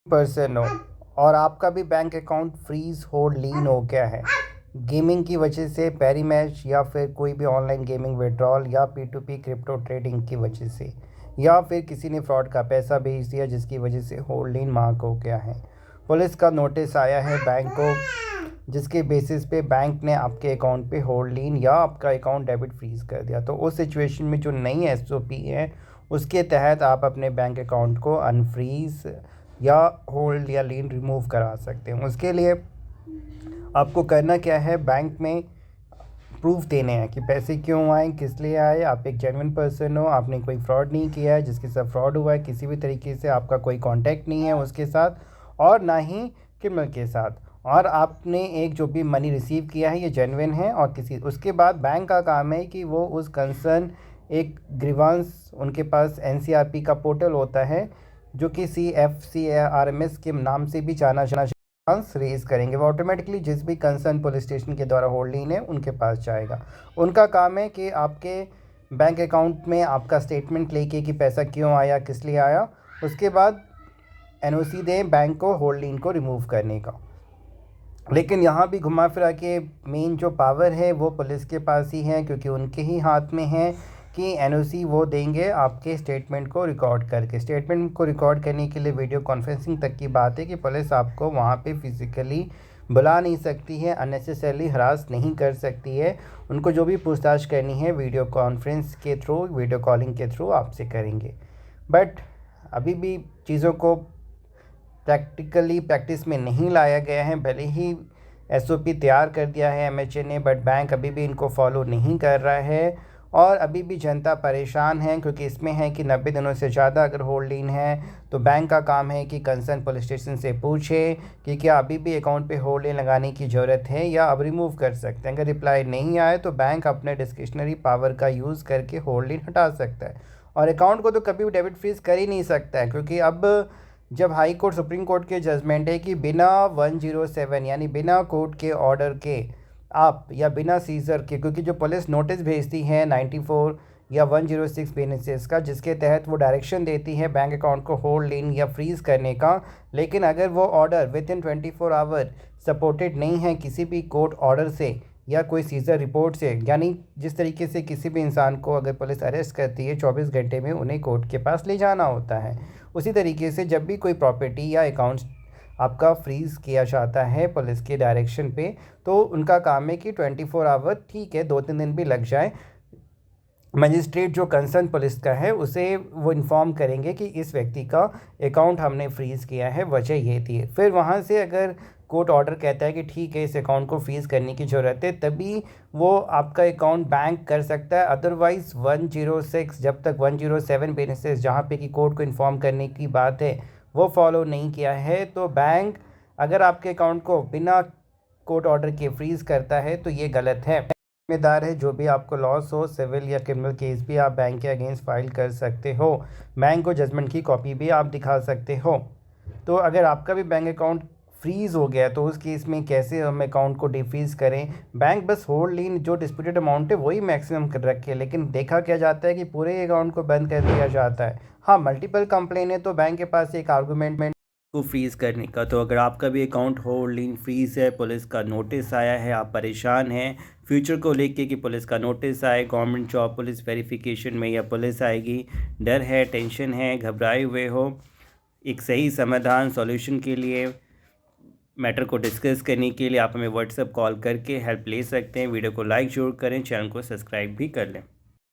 Person हो और आपका भी बैंक अकाउंट फ्रीज होल्ड लीन हो गया है गेमिंग की वजह से, पैरी मैच या फिर कोई भी ऑनलाइन गेमिंग विड्रॉल या P2P क्रिप्टो ट्रेडिंग की वजह से, या फिर किसी ने फ्रॉड का पैसा भेज दिया जिसकी वजह से होल्ड लीन मार्क हो गया है। पुलिस का नोटिस आया है बैंक को, जिसके बेसिस पे बैंक ने आपके अकाउंट पे होल्ड लीन या आपका अकाउंट डेबिट फ्रीज कर दिया। तो उस सिचुएशन में जो नई SOP है उसके तहत आप अपने बैंक अकाउंट को अनफ्रीज या होल्ड या लीन रिमूव करा सकते हैं। उसके लिए आपको करना क्या है, बैंक में प्रूफ देने हैं कि पैसे क्यों आए, किस लिए आए, आप एक जेन्युइन पर्सन हो, आपने कोई फ्रॉड नहीं किया है, जिसके साथ फ्रॉड हुआ है किसी भी तरीके से आपका कोई कांटेक्ट नहीं है उसके साथ और ना ही क्रिमिनल के साथ, और आपने एक जो भी मनी रिसीव किया है ये जेन्युइन है। और किसी उसके बाद बैंक का काम है कि वो उस कंसर्न एक ग्रीवांस, उनके पास NCRP का पोर्टल होता है जो कि CFCRMS के नाम से भी जाना रेज करेंगे। वो ऑटोमेटिकली जिस भी कंसर्न पुलिस स्टेशन के द्वारा होल्ड लीन है उनके पास जाएगा। उनका काम है कि आपके बैंक अकाउंट में आपका स्टेटमेंट लेके कि पैसा क्यों आया, किस लिए आया, उसके बाद NOC दें बैंक को होल्ड लीन को रिमूव करने का। लेकिन यहाँ भी घुमा फिरा के मेन जो पावर है वो पुलिस के पास ही है, क्योंकि उनके ही हाथ में है कि NOC वो देंगे आपके स्टेटमेंट को रिकॉर्ड करके। स्टेटमेंट को रिकॉर्ड करने के लिए वीडियो कॉन्फ्रेंसिंग तक की बात है कि पुलिस आपको वहाँ पे फिज़िकली बुला नहीं सकती है, अननेसेसरली हरास नहीं कर सकती है। उनको जो भी पूछताछ करनी है वीडियो कॉन्फ्रेंस के थ्रू, वीडियो कॉलिंग के थ्रू आपसे करेंगे। बट अभी भी चीज़ों को प्रैक्टिस में नहीं लाया गया है। भले ही SOP तैयार कर दिया है MHA ने, बट बैंक अभी भी इनको फॉलो नहीं कर रहा है और अभी भी जनता परेशान है, क्योंकि इसमें है कि 90 दिनों से ज़्यादा अगर होल्ड लीन है तो बैंक का काम है कि कंसर्न पुलिस स्टेशन से पूछे कि क्या अभी भी अकाउंट पे होल्ड लीन लगाने की ज़रूरत है या अब रिमूव कर सकते हैं। अगर रिप्लाई नहीं आए तो बैंक अपने डिस्क्रिशनरी पावर का यूज़ करके होल्ड लीन हटा सकता है, और अकाउंट को तो कभी भी डेबिट फ्रीज कर ही नहीं सकता है, क्योंकि अब जब हाई कोर्ट सुप्रीम कोर्ट के जजमेंट है कि बिना 107 यानी बिना कोर्ट के ऑर्डर के आप या बिना सीजर के, क्योंकि जो पुलिस नोटिस भेजती है 94 या 106 बेनिसेस का, जिसके तहत वो डायरेक्शन देती है बैंक अकाउंट को होल्ड लीन या फ्रीज़ करने का, लेकिन अगर वो order within 24 hour supported नहीं है किसी भी कोर्ट ऑर्डर से या कोई सीजर रिपोर्ट से, यानी जिस तरीके से किसी भी इंसान को अगर पुलिस अरेस्ट करती है 24 घंटे में उन्हें कोर्ट के पास ले जाना होता है, उसी तरीके से जब भी कोई प्रॉपर्टी या अकाउंट आपका फ्रीज़ किया जाता है पुलिस के डायरेक्शन पे, तो उनका काम है कि 24 आवर, ठीक है 2-3 दिन भी लग जाए, मजिस्ट्रेट जो कंसर्न पुलिस का है उसे वो इन्फॉर्म करेंगे कि इस व्यक्ति का अकाउंट हमने फ्रीज़ किया है, वजह ये थी। फिर वहाँ से अगर कोर्ट ऑर्डर कहता है कि ठीक है इस अकाउंट को फ्रीज़ करने की ज़रूरत है, तभी वो आपका अकाउंट बैंक कर सकता है। अदरवाइज़ 106, जब तक 107 बेनिसेस जहाँ पे कि कोर्ट को इन्फॉर्म करने की बात है वो फॉलो नहीं किया है, तो बैंक अगर आपके अकाउंट को बिना कोर्ट ऑर्डर के फ्रीज़ करता है तो ये गलत है। जिम्मेदार है जो भी आपको लॉस हो, सिविल या क्रिमिनल केस भी आप बैंक के अगेंस्ट फाइल कर सकते हो। बैंक को जजमेंट की कॉपी भी आप दिखा सकते हो। तो अगर आपका भी बैंक अकाउंट फ्रीज़ हो गया तो उस केस में कैसे हम अकाउंट को डिफ्रीज़ करें। बैंक बस होल्ड लीन जो डिस्प्यूटेड अमाउंट है वही मैक्सिमम कर रखे, लेकिन देखा क्या जाता है कि पूरे अकाउंट को बंद कर दिया जाता है। हाँ, मल्टीपल कंप्लेन है तो बैंक के पास एक आर्गूमेंट को फ्रीज़ करने का। तो अगर आपका भी अकाउंट होल्ड लीन फ्रीज़ है, पुलिस का नोटिस आया है, आप परेशान हैं फ्यूचर को लेके कि पुलिस का नोटिस आए, गवर्नमेंट जॉब पुलिस वेरिफिकेशन में या पुलिस आएगी, डर है, टेंशन है, घबराए हुए हो, एक सही समाधान सॉल्यूशन के लिए, मैटर को डिस्कस करने के लिए आप हमें व्हाट्सएप कॉल करके हेल्प ले सकते हैं। वीडियो को लाइक जरूर करें, चैनल को सब्सक्राइब भी कर लें।